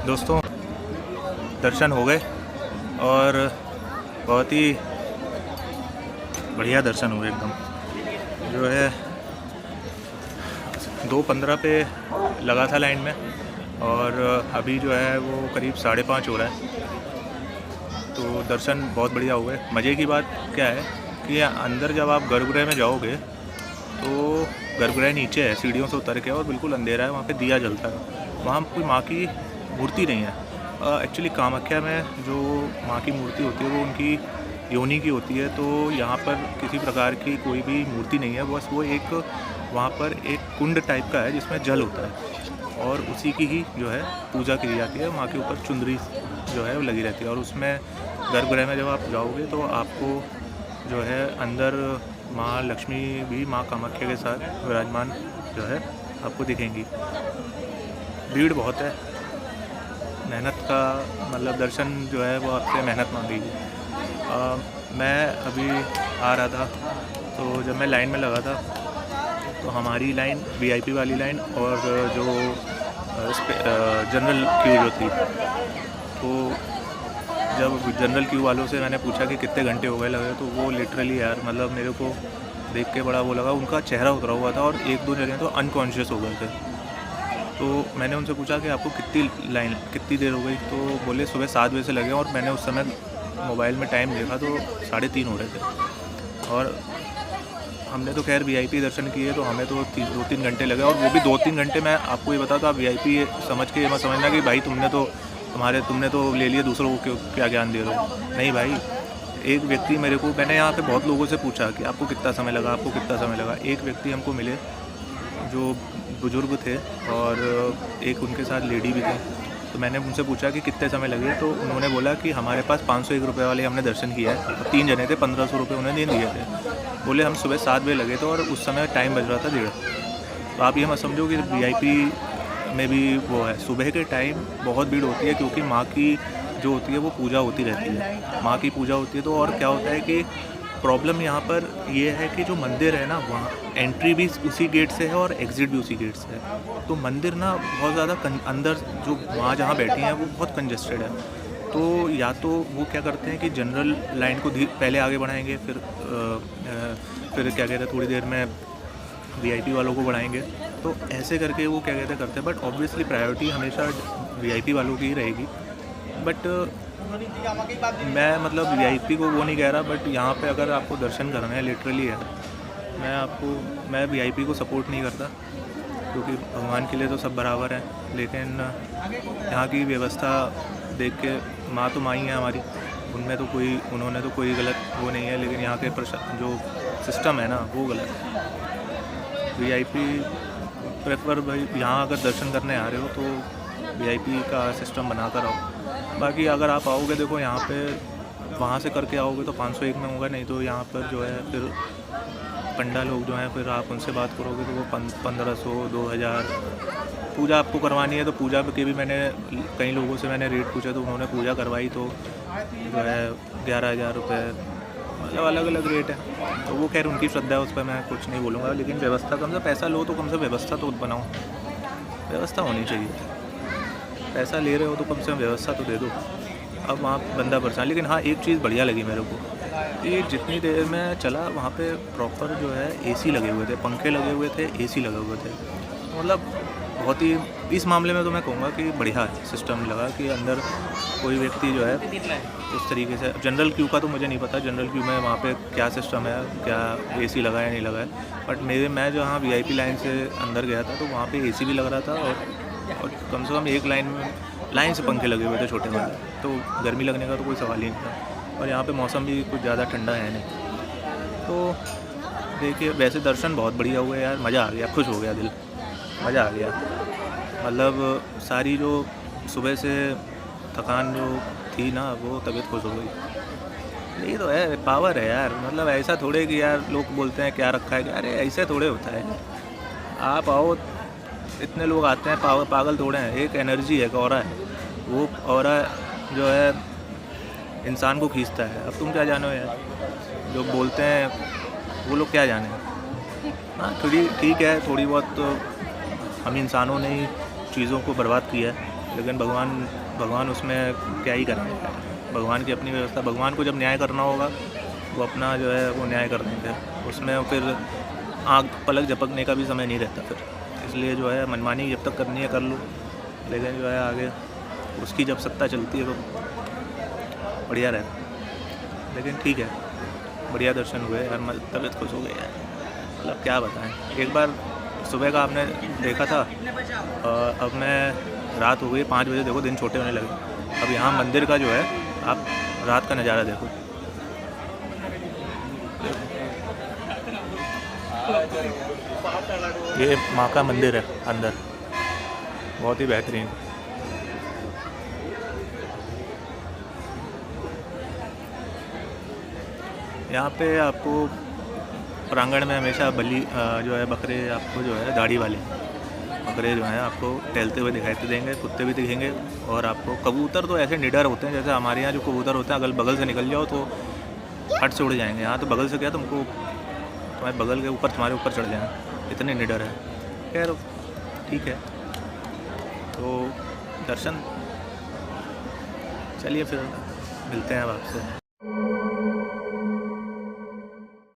दोस्तों, दर्शन हो गए और बहुत ही बढ़िया दर्शन हुए एकदम। जो है 2:15 पे लगा था लाइन में और अभी जो है वो करीब 5:30 हो रहा है। तो दर्शन बहुत बढ़िया हुए। मज़े की बात क्या है कि अंदर जब आप गर्भगृह में जाओगे तो गर्भगृह नीचे है, सीढ़ियों से उतर के, और बिल्कुल अंधेरा है। वहाँ पे दिया जलता है। वहाँ कोई माँ की मूर्ति नहीं है। एक्चुअली कामाख्या में जो माँ की मूर्ति होती है वो उनकी योनि की होती है। तो यहाँ पर किसी प्रकार की कोई भी मूर्ति नहीं है। बस वो एक वहाँ पर एक कुंड टाइप का है जिसमें जल होता है और उसी की ही जो है पूजा की जाती है। माँ के ऊपर चुंदरी जो है वो लगी रहती है और उसमें गर्भगृह में जब आप जाओगे तो आपको जो है अंदर माँ लक्ष्मी भी माँ कामाख्या के साथ विराजमान जो है आपको दिखेंगी। भीड़ बहुत है। मेहनत का मतलब दर्शन जो है वो आपसे मेहनत मांगेगी। मैं अभी आ रहा था तो जब मैं लाइन में लगा था तो हमारी लाइन वीआईपी वाली लाइन और जो जनरल क्यू जो थी, तो जब जनरल क्यू वालों से मैंने पूछा कि कितने घंटे हो गए लगे, तो वो लिटरली यार मतलब मेरे को देख के बड़ा वो लगा। उनका चेहरा उतरा हुआ था और 1-2 जगह तो अनकॉन्शियस हो गए थे। तो मैंने उनसे पूछा कि आपको कितनी देर हो गई, तो बोले सुबह 7 बजे से लगे। और मैंने उस समय मोबाइल में टाइम देखा तो 3:30 हो रहे थे। और हमने तो खैर वीआईपी दर्शन किए तो हमें तो 2-3 घंटे लगे। और वो भी 2-3 घंटे मैं आपको ये बता, तो आप वीआईपी समझ के मत समझना कि भाई तुमने तो ले लिए, दूसरों को क्या ज्ञान दे रहे हो। नहीं भाई, एक व्यक्ति मैंने यहाँ पे बहुत लोगों से पूछा कि आपको कितना समय लगा। एक व्यक्ति हमको मिले जो बुजुर्ग थे और एक उनके साथ लेडी भी थी। तो मैंने उनसे पूछा कि कितने समय लगे, तो उन्होंने बोला कि हमारे पास 501 रुपये वाले हमने दर्शन किया है। 3 जने थे, 1500 रुपये उन्हें दे दिए थे। बोले हम सुबह 7 बजे लगे थे और उस समय टाइम बज रहा था 1:30। तो आप ये मत समझो कि वीआईपी में भी वो है। सुबह के टाइम बहुत भीड़ होती है क्योंकि माँ की जो होती है वो पूजा होती रहती है। माँ की पूजा होती है तो और क्या होता है कि प्रॉब्लम यहाँ पर ये है कि जो मंदिर है ना, वहाँ एंट्री भी उसी गेट से है और एग्ज़िट भी उसी गेट से है। तो मंदिर ना बहुत ज़्यादा अंदर जो माँ जहाँ बैठी हैं वो बहुत कंजेस्टेड है। तो या तो वो क्या करते हैं कि जनरल लाइन को पहले आगे बढ़ाएंगे, फिर क्या कहते हैं थोड़ी देर में वीआईपी वालों को बढ़ाएंगे। तो ऐसे करके वो क्या करते हैं। बट ऑब्वियसली प्रायोरिटी हमेशा वीआईपी वालों की ही रहेगी। बट मैं मतलब वीआईपी को वो नहीं कह रहा, बट यहाँ पे अगर आपको दर्शन करना है लिटरली है, मैं वीआईपी को सपोर्ट नहीं करता क्योंकि भगवान के लिए तो सब बराबर है। लेकिन यहाँ की व्यवस्था देख के, माँ तो माँ ही है हमारी, उन्होंने तो कोई गलत वो नहीं है। लेकिन यहाँ के जो सिस्टम है ना वो गलत है। वीआईपी प्रेफर भाई, यहाँ अगर दर्शन करने आ रहे हो तो वीआईपी का सिस्टम बना कर आओ। बाकी अगर आप आओगे, देखो यहाँ पे वहाँ से करके आओगे तो 501 में होगा, नहीं तो यहाँ पर जो है फिर पंडा लोग जो हैं, फिर आप उनसे बात करोगे तो वो 1500 2000 पूजा आपको करवानी है। तो पूजा के भी मैंने कई लोगों से रेट पूछा तो उन्होंने पूजा करवाई तो जो है 11,000 रुपये, मतलब अलग अलग रेट है। तो वो खैर उनकी श्रद्धा है, उस पर मैं कुछ नहीं बोलूँगा। लेकिन व्यवस्था, कम से पैसा लो तो कम से व्यवस्था तो बनाओ, व्यवस्था होनी चाहिए। पैसा ले रहे हो तो कम से कम व्यवस्था तो दे दो। अब वहाँ बंदा परेशान। लेकिन हाँ, एक चीज़ बढ़िया लगी मेरे को कि जितनी देर में चला वहाँ पे प्रॉपर जो है एसी लगे हुए थे, पंखे लगे हुए थे, एसी लगे हुए थे। मतलब बहुत ही, इस मामले में तो मैं कहूँगा कि बढ़िया सिस्टम लगा कि अंदर कोई व्यक्ति जो है उस तरीके से। जनरल क्यू का तो मुझे नहीं पता, जनरल क्यू में वहाँ पे क्या सिस्टम है, क्या एसी लगा है नहीं लगा है। बट मैं जहाँ वीआईपी लाइन से अंदर गया था तो वहाँ पर एसी भी लग रहा था और कम से कम एक लाइन से पंखे लगे हुए थे छोटे वाले। तो गर्मी लगने का तो कोई सवाल ही नहीं था। और यहाँ पे मौसम भी कुछ ज़्यादा ठंडा है नहीं। तो देखिए, वैसे दर्शन बहुत बढ़िया हुए यार, मज़ा आ गया, खुश हो गया दिल, मज़ा आ गया। मतलब सारी जो सुबह से थकान जो थी ना, वो तबीयत खुश हो गई। यही तो है, पावर है यार। मतलब ऐसा थोड़े कि यार लोग बोलते हैं क्या रखा है, अरे ऐसे थोड़े होता है। आप आओ, इतने लोग आते हैं, पागल थोड़े हैं। एक एनर्जी है, एक ऑरा है, वो ऑरा जो है इंसान को खींचता है। अब तुम क्या जानो यार, जो बोलते हैं वो लोग क्या जाने। हाँ थोड़ी ठीक है, थोड़ी बहुत तो हम इंसानों ने ही चीज़ों को बर्बाद किया है, लेकिन भगवान उसमें क्या ही करेंगे, भगवान की अपनी व्यवस्था। भगवान को जब न्याय करना होगा वो अपना जो है वो न्याय कर देंगे, उसमें फिर आँख पलक झपकने का भी समय नहीं रहता फिर। इसलिए जो है मनमानी जब तक करनी है कर लो, लेकिन जो है आगे उसकी जब सत्ता चलती है तो बढ़िया रहता। लेकिन ठीक है, बढ़िया दर्शन हुए यार, तबीयत खुश हो गई है। मतलब क्या बताएं, एक बार सुबह का आपने देखा था, अब मैं रात हो गई 5 बजे, देखो दिन छोटे होने लगे। अब यहाँ मंदिर का जो है आप रात का नज़ारा देखो, ये माँ का मंदिर है अंदर, बहुत ही बेहतरीन। यहाँ पे आपको प्रांगण में हमेशा जो है बकरे, आपको जो है दाढ़ी वाले बकरे जो हैं आपको टहलते हुए दिखाई देंगे, कुत्ते भी दिखेंगे। और आपको कबूतर तो ऐसे निडर होते हैं, जैसे हमारे यहाँ जो कबूतर होते हैं अगल बगल से निकल जाओ तो फट से उड़ जाएंगे। यहाँ तो बगल से क्या, तुमको तुम्हारे बगल के ऊपर, तुम्हारे ऊपर चढ़ जाएँ, इतने निडर है। खैर ठीक है, तो दर्शन, चलिए फिर मिलते हैं अब आपसे।